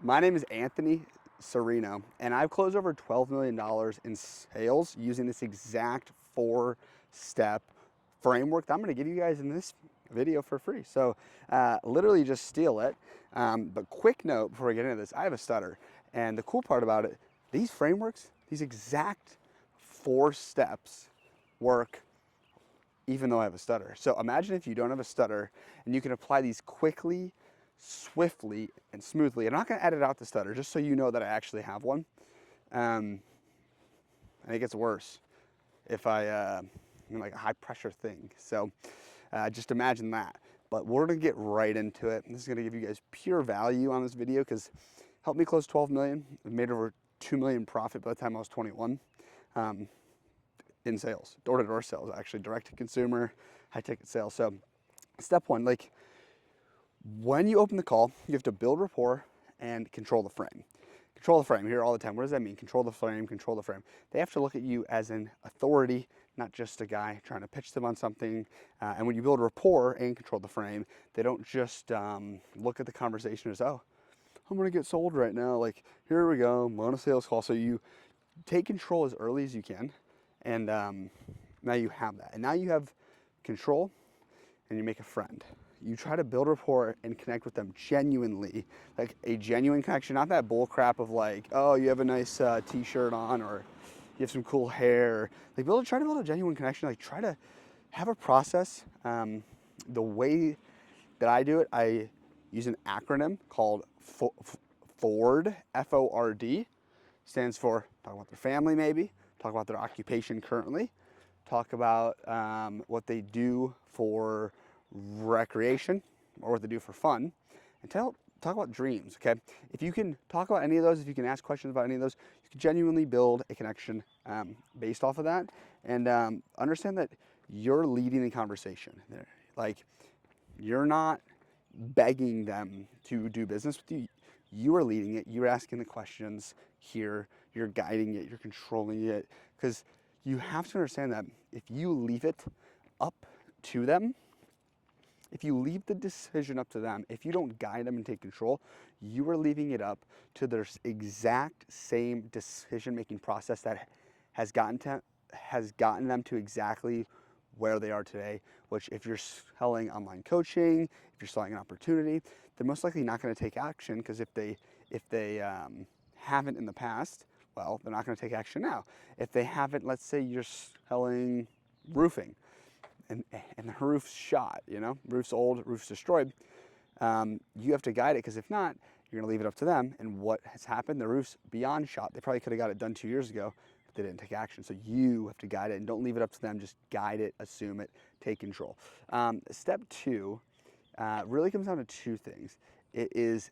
My name is Anthony Serino, and I've closed over $12 million in sales using this exact four-step framework that I'm going to give you guys in this video for free. So literally just steal it. But quick note before we get into this, I have a stutter. And the cool part about it, these frameworks, these exact four steps work even though I have a stutter. So imagine if you don't have a stutter and you can apply these quickly, swiftly, and smoothly. I'm not gonna edit out the stutter just so you know that I actually have one. And it gets worse if like a high pressure thing. So just imagine that. But we're gonna get right into it. This is gonna give you guys pure value on this video because helped me close 12 million. I made over 2 million profit by the time I was 21. In sales, door-to-door sales, actually, direct to consumer, high ticket sales. So step one, like when you open the call, you have to build rapport and control the frame. Control the frame, you hear all the time. What does that mean? Control the frame, control the frame. They have to look at you as an authority, not just a guy trying to pitch them on something. And when you build rapport and control the frame, they don't just look at the conversation as, oh, I'm gonna get sold right now. Like, here we go, I'm on a sales call. So you take control as early as you can. And now you have that. And now you have control and you make a friend. You try to build rapport and connect with them genuinely, like a genuine connection, not that bull crap of like, oh, you have a nice t-shirt on or you have some cool hair. Like try to build a genuine connection. Like try to have a process. The way that I do it, I use an acronym called FORD, F-O-R-D. Stands for talk about their family maybe, talk about their occupation currently, talk about what they do for recreation or what they do for fun, and talk about dreams, okay? If you can talk about any of those, if you can ask questions about any of those, you can genuinely build a connection based off of that, and understand that you're leading the conversation. Like, you're not begging them to do business with you. You are leading it. You're asking the questions here. You're guiding it. You're controlling it. Because you have to understand that if you leave it up to them, if you leave the decision up to them, if you don't guide them and take control, you are leaving it up to their exact same decision-making process that has gotten them to exactly where they are today, which if you're selling online coaching, if you're selling an opportunity, they're most likely not going to take action because if they haven't in the past, well, they're not going to take action now. If they haven't, let's say you're selling roofing and the roof's shot, roof's old, roof's destroyed, you have to guide it because if not, you're going to leave it up to them. And what has happened, the roof's beyond shot. They probably could have got it done 2 years ago, they didn't take action. So you have to guide it and don't leave it up to them. Just guide it, assume it, take control. Step two really comes down to two things. It is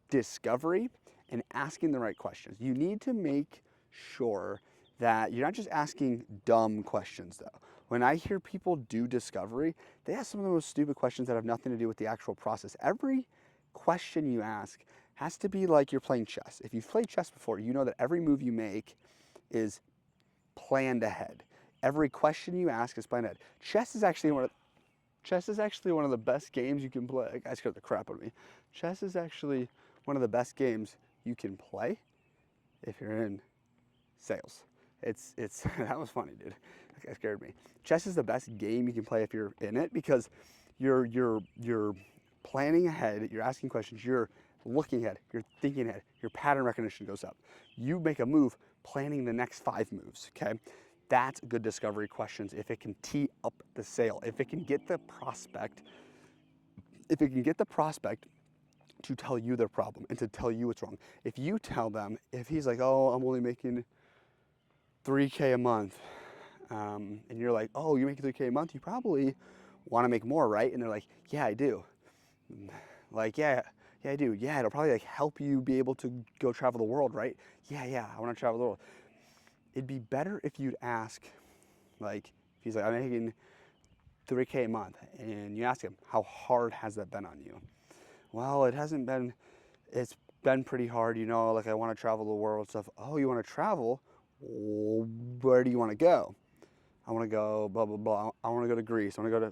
discovery and asking the right questions. You need to make sure that you're not just asking dumb questions though. When I hear people do discovery, they ask some of the most stupid questions that have nothing to do with the actual process. Every question you ask has to be like you're playing chess. If you've played chess before, you know that every move you make is planned ahead. Every question you ask is planned ahead. Chess is actually one of the best games you can play. That guy scared the crap out of me. Chess is actually one of the best games you can play if you're in sales. It's that was funny, dude. That guy scared me. Chess is the best game you can play if you're in it because you're planning ahead, you're asking questions, you're looking ahead, you're thinking ahead, your pattern recognition goes up. You make a move planning the next 5 moves, okay? That's good discovery questions if it can tee up the sale, if it can get the prospect to tell you their problem and to tell you what's wrong. If you tell them, if he's like, oh, I'm only making $3K a month, and you're like, oh, you're making $3K a month, you probably want to make more, right? And they're like, yeah, I do. Like, yeah, I do. Yeah, it'll probably like help you be able to go travel the world, right? Yeah, I want to travel the world. It'd be better if you'd ask, like, if he's like, I'm making $3K a month, and you ask him, how hard has that been on you? Well, it's been pretty hard, like I want to travel the world stuff. Oh, you want to travel? Where do you want to go? I want to go blah, blah, blah. I want to go to Greece. I want to go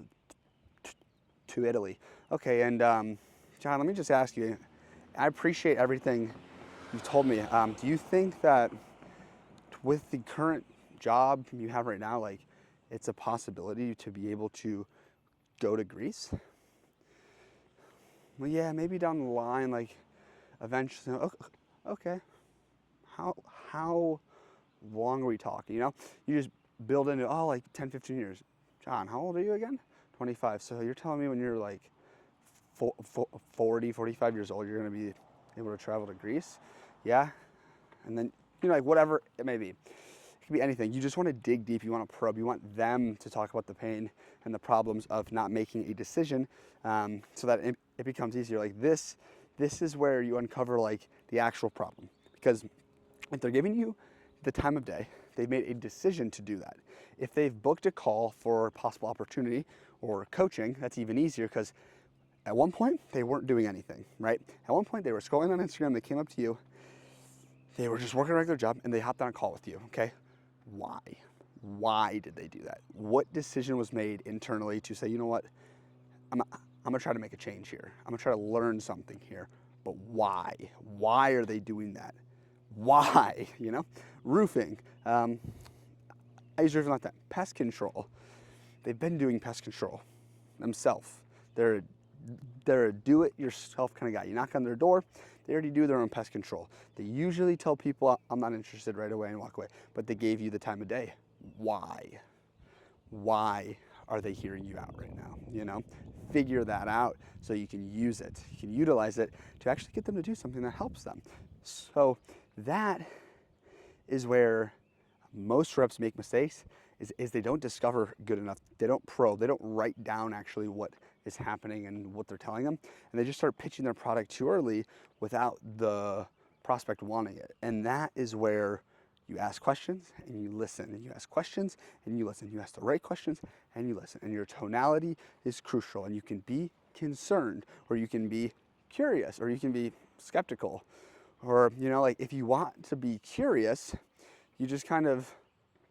to Italy. Okay, and John, let me just ask you, I appreciate everything you've told me. Do you think that with the current job you have right now, like it's a possibility to be able to go to Greece? Well, yeah, maybe down the line, like eventually. Okay. How long are we talking? You know, you just build into, oh, like 10, 15 years. John, how old are you again? 25. So you're telling me when you're like 40, 45 years old, you're going to be able to travel to Greece? Yeah. And then, you know, like whatever it may be. It could be anything. You just want to dig deep. You want to probe. You want them to talk about the pain and the problems of not making a decision, so that it becomes easier. Like this is where you uncover like the actual problem. Because if they're giving you the time of day, they've made a decision to do that. If they've booked a call for possible opportunity or coaching, that's even easier, because at one point they weren't doing anything, right? At one point they were scrolling on Instagram, they came up to you, they were just working a regular job, and they hopped on a call with you, okay? Why? Why did they do that? What decision was made internally to say, you know what, I'm gonna try to make a change here. I'm gonna try to learn something here, but why? Why are they doing that? Why? You know, roofing. I use roofing like that. Pest control. They've been doing pest control themselves. They're a do-it-yourself kind of guy. You knock on their door, they already do their own pest control. They usually tell people, I'm not interested, right away and walk away. But they gave you the time of day. Why? Why are they hearing you out right now? You know, figure that out so you can use it. You can utilize it to actually get them to do something that helps them. So that is where most reps make mistakes, is they don't discover good enough. They don't probe. They don't write down actually what is happening and what they're telling them. And they just start pitching their product too early without the prospect wanting it. And that is where you ask questions and you listen, and you ask questions and you listen. You ask the right questions and you listen. And your tonality is crucial. And you can be concerned, or you can be curious, or you can be skeptical. Or, you know, like if you want to be curious, you just kind of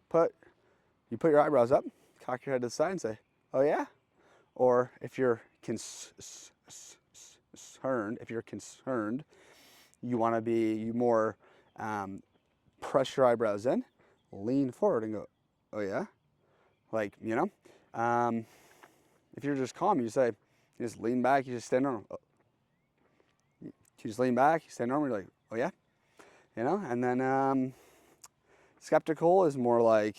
put your eyebrows up, cock your head to the side and say, oh yeah? Or if you're concerned, you want to be more, press your eyebrows in, lean forward and go, oh yeah? Like, you know, if you're just calm, you say, you just lean back, you just stand normal. You just lean back, you stand normal, you're like, oh yeah? You know, and then skeptical is more like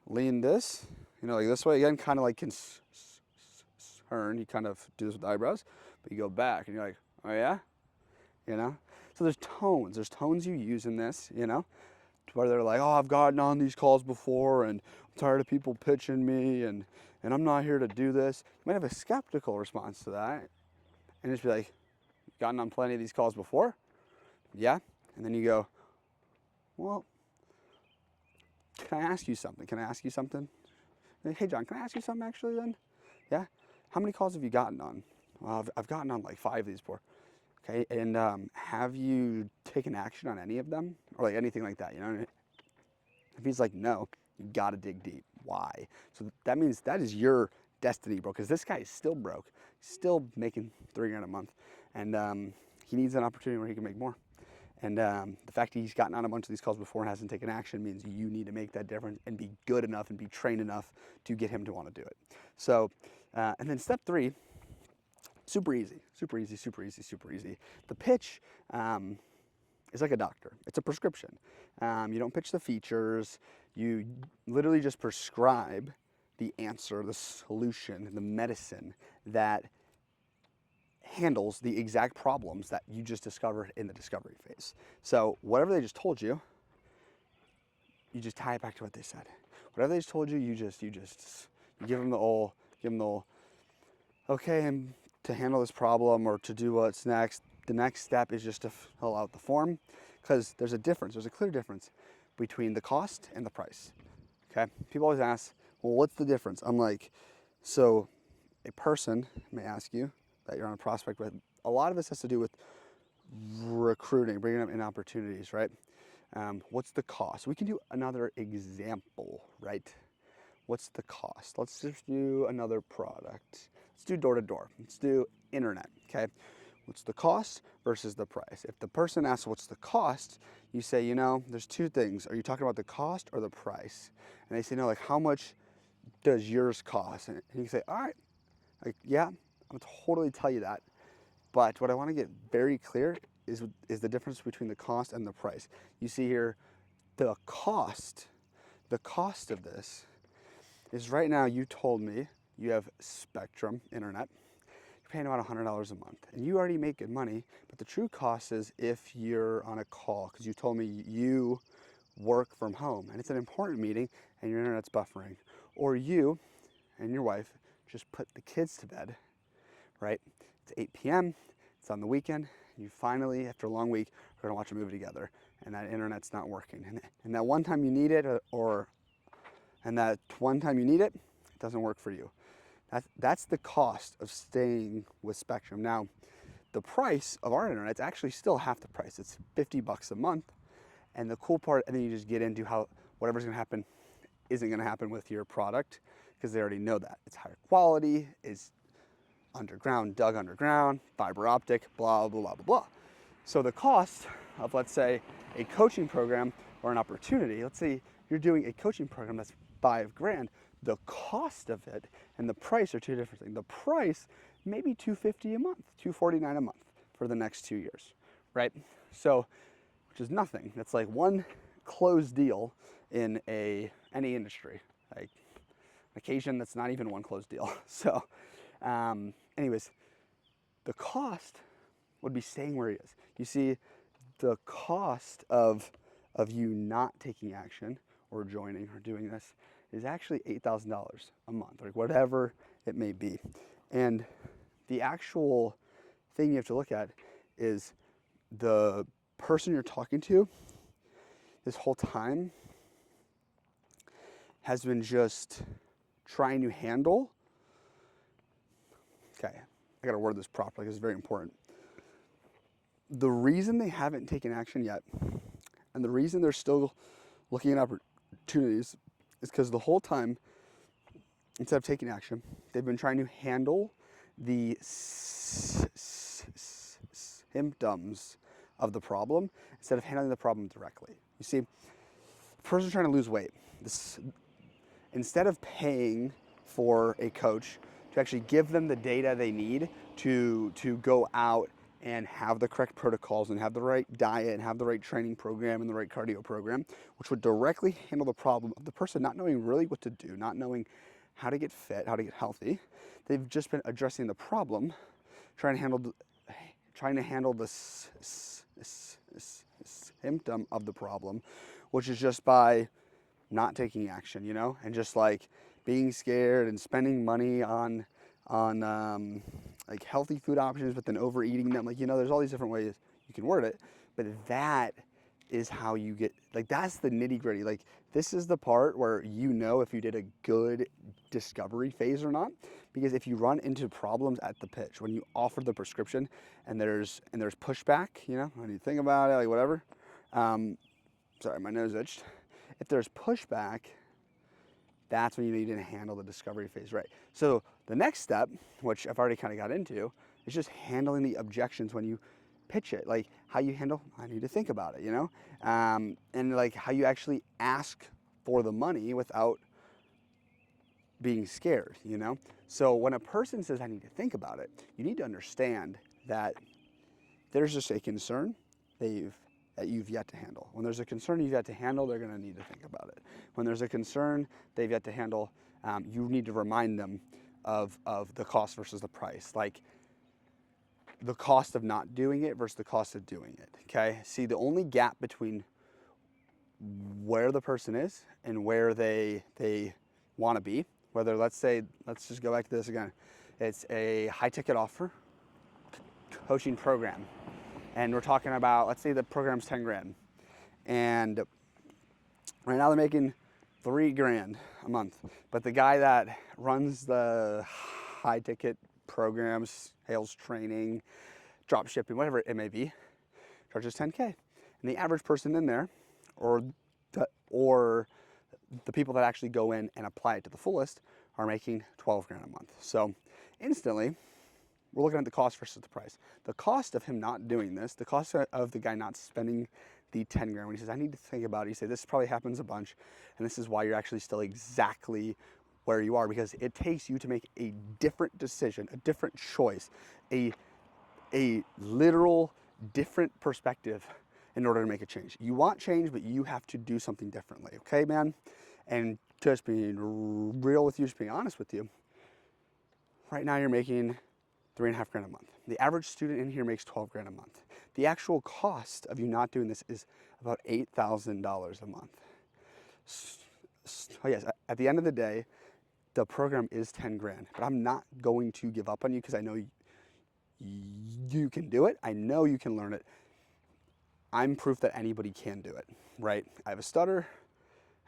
lean this, you know, like this way again, kind of like concerned. You kind of do this with the eyebrows, but you go back and you're like, oh yeah? You know? So there's tones you use in this, you know, where they're like, oh, I've gotten on these calls before and I'm tired of people pitching me and I'm not here to do this. You might have a skeptical response to that and just be like, gotten on plenty of these calls before? Yeah? And then you go, well, can I ask you something? Hey, John, can I ask you something actually then? Yeah? How many calls have you gotten on? Well, I've gotten on like 5 of these before. Okay, and have you taken action on any of them? Or like anything like that, you know? If he's like, no, you gotta dig deep. Why? So that means that is your destiny, bro, because this guy is still broke. He's still making $3,000 a month. And he needs an opportunity where he can make more. And the fact that he's gotten on a bunch of these calls before and hasn't taken action means you need to make that difference and be good enough and be trained enough to get him to want to do it. So, and then step 3, super easy. The pitch is like a doctor. It's a prescription. You don't pitch the features. You literally just prescribe the answer, the solution, the medicine that handles the exact problems that you just discovered in the discovery phase. So whatever they just told you, you just tie it back to what they said. Whatever they just told you, you give them the old, okay, and to handle this problem or to do what's next, the next step is just to fill out the form, because there's a clear difference between the cost and the price. Okay, people always ask, well, what's the difference? I'm like, so a person may ask you that you're on a prospect with. A lot of this has to do with recruiting, bringing up in opportunities, right? What's the cost? We can do another example, right? What's the cost? Let's just do another product. Let's do door-to-door. Let's do internet, okay? what's the cost versus the price. If the person asks what's the cost, you say, you know, there's two things. Are you talking about the cost or the price? And they say, no, like how much does yours cost? And you say, all right, like, yeah, I'll totally tell you that. But what I want to get very clear is the difference between the cost and the price. You see here, the cost of this is right now, you told me you have Spectrum Internet. You're paying about $100 a month and you already make good money, but the true cost is if you're on a call, because you told me you work from home and it's an important meeting and your internet's buffering, or you and your wife just put the kids to bed, right? It's 8 p.m., it's on the weekend, and you finally, after a long week, are gonna watch a movie together and that internet's not working. And that one time you need it, it doesn't work for you. That's the cost of staying with Spectrum. Now, the price of our internet is actually still half the price. It's $50 a month. And the cool part, and then you just get into how whatever's gonna happen isn't gonna happen with your product, because they already know that. It's higher quality, it's underground, dug underground, fiber optic, blah, blah, blah, blah, blah. So the cost of, let's say, a coaching program or an opportunity, let's say you're doing a coaching program that's $5,000, the cost of it and the price are two different things. The price may be $250 a month, $249 a month for the next 2 years, right? So, which is nothing. That's like one closed deal in any industry, like occasion that's not even one closed deal. So, anyways, the cost would be staying where he is. You see, the cost of you not taking action or joining or doing this is actually $8,000 a month, like whatever it may be. And the actual thing you have to look at is the person you're talking to this whole time has been just trying to handle. Okay, I gotta word this properly because it's very important. The reason they haven't taken action yet, and the reason they're still looking at opportunities, is because the whole time, instead of taking action, they've been trying to handle the symptoms of the problem instead of handling the problem directly. You see, a person's trying to lose weight. Instead of paying for a coach to actually give them the data they need to go out and have the correct protocols and have the right diet and have the right training program and the right cardio program, which would directly handle the problem of the person not knowing really what to do, not knowing how to get fit, how to get healthy. They've just been addressing the problem, trying to handle the symptom of the problem, which is just by not taking action, you know, and just like being scared and spending money on like healthy food options, but then overeating them. Like, you know, there's all these different ways you can word it, but that is how you get, like, that's the nitty gritty. Like, this is the part where you know if you did a good discovery phase or not, because if you run into problems at the pitch, when you offer the prescription and there's pushback, you know, when you think about it, like whatever, sorry, my nose itched. If there's pushback, that's when you need to handle the discovery phase, right? So the next step, which I've already kind of got into, is just handling the objections when you pitch it. Like how you handle, I need to think about it, you know? And like how you actually ask for the money without being scared, you know? So when a person says, I need to think about it, you need to understand that there's just a concern that you've yet to handle. When there's a concern you've yet to handle, they're gonna need to think about it. When there's a concern they've yet to handle, you need to remind them of the cost versus the price. Like the cost of not doing it versus the cost of doing it, okay? See, the only gap between where the person is and where they wanna be, whether, let's just go back to this again. It's a high ticket offer coaching program. And we're talking about, let's say the program's 10 grand. And right now they're making $3,000 a month. But the guy that runs the high ticket programs, sales training, drop shipping, whatever it may be, charges 10K. And the average person in there, or the people that actually go in and apply it to the fullest, are making 12 grand a month. So instantly, we're looking at the cost versus the price. The cost of him not doing this, the cost of the guy not spending the 10 grand, when he says, I need to think about it, you say, this probably happens a bunch, and this is why you're actually still exactly where you are, because it takes you to make a different decision, a different choice, a literal different perspective in order to make a change. You want change, but you have to do something differently, okay, man? And just being real with you, just being honest with you, right now you're making 3.5 grand a month. The average student in here makes 12 grand a month. The actual cost of you not doing this is about $8,000 a month. So yes, at the end of the day, the program is 10 grand, but I'm not going to give up on you because I know you can do it. I know you can learn it. I'm proof that anybody can do it, right? I have a stutter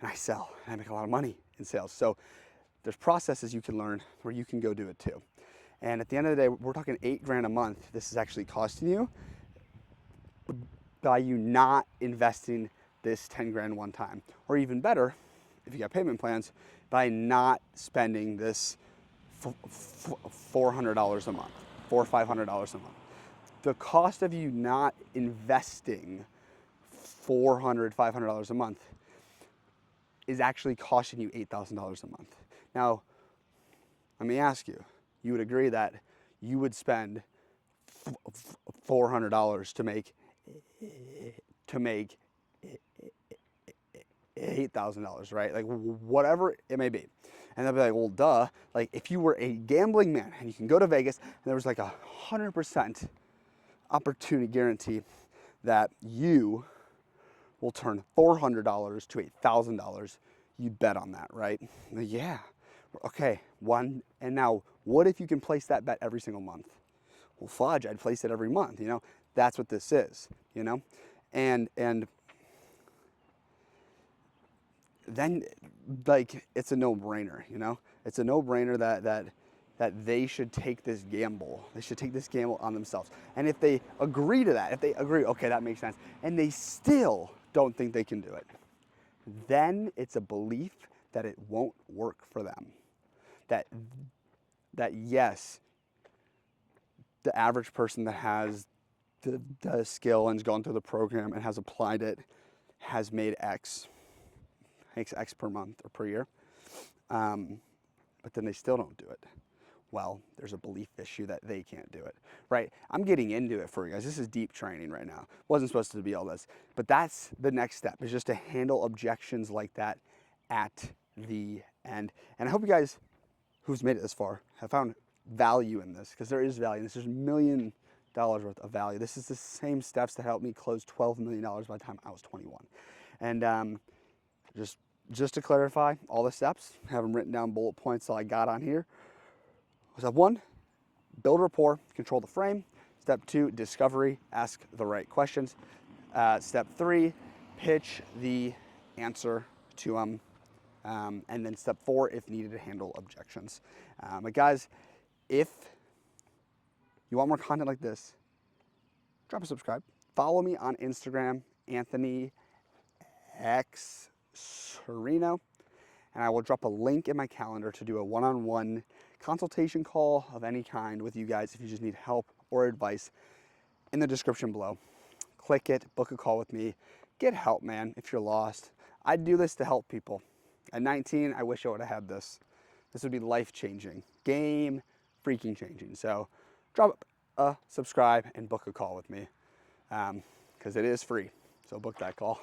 and I sell and I make a lot of money in sales. So there's processes you can learn where you can go do it too. And at the end of the day, we're talking 8 grand a month. This is actually costing you by you not investing this 10 grand one time. Or even better, if you got payment plans, by not spending this $400 a month, $400 or $500 a month. The cost of you not investing $400, $500 a month is actually costing you $8,000 a month. Now, let me ask you, you would agree that you would spend $400 to make $8,000, right? Like whatever it may be. And they'll be like, well, duh. Like if you were a gambling man and you can go to Vegas and there was like 100% opportunity guarantee that you will turn $400 to $8,000, you bet on that, right? Yeah. Okay. And now what if you can place that bet every single month? Well, fudge, I'd place it every month, you know? That's what this is, you know? And then like it's a no-brainer, you know? It's a no-brainer that they should take this gamble. They should take this gamble on themselves. And if they agree to that, if they agree, okay, that makes sense, and they still don't think they can do it, then it's a belief that it won't work for them. That yes, the average person that has the skill and has gone through the program and has applied it has made makes X per month or per year, but then they still don't do it. Well, there's a belief issue that they can't do it, right? I'm getting into it for you guys. This is deep training right now. Wasn't supposed to be all this, but that's the next step, is just to handle objections like that at the end. And I hope you guys who's made it this far have found value in this, because there is value in this. There's $1 million worth of value. This is the same steps that helped me close $12 million by the time I was 21. And just to clarify all the steps, have them written down, bullet points that I got on here. Step 1, build rapport, control the frame. Step 2, discovery, ask the right questions. Step 3, pitch the answer to them. And then step 4, if needed, to handle objections. But guys, if you want more content like this, drop a subscribe. Follow me on Instagram, Anthony X Serino, and I will drop a link in my calendar to do a one-on-one consultation call of any kind with you guys if you just need help or advice in the description below. Click it, book a call with me, get help, man, if you're lost. I do this to help people. At 19, I wish I would have had this. This would be life-changing, game freaking changing. So drop a subscribe and book a call with me, because it is free. So book that call.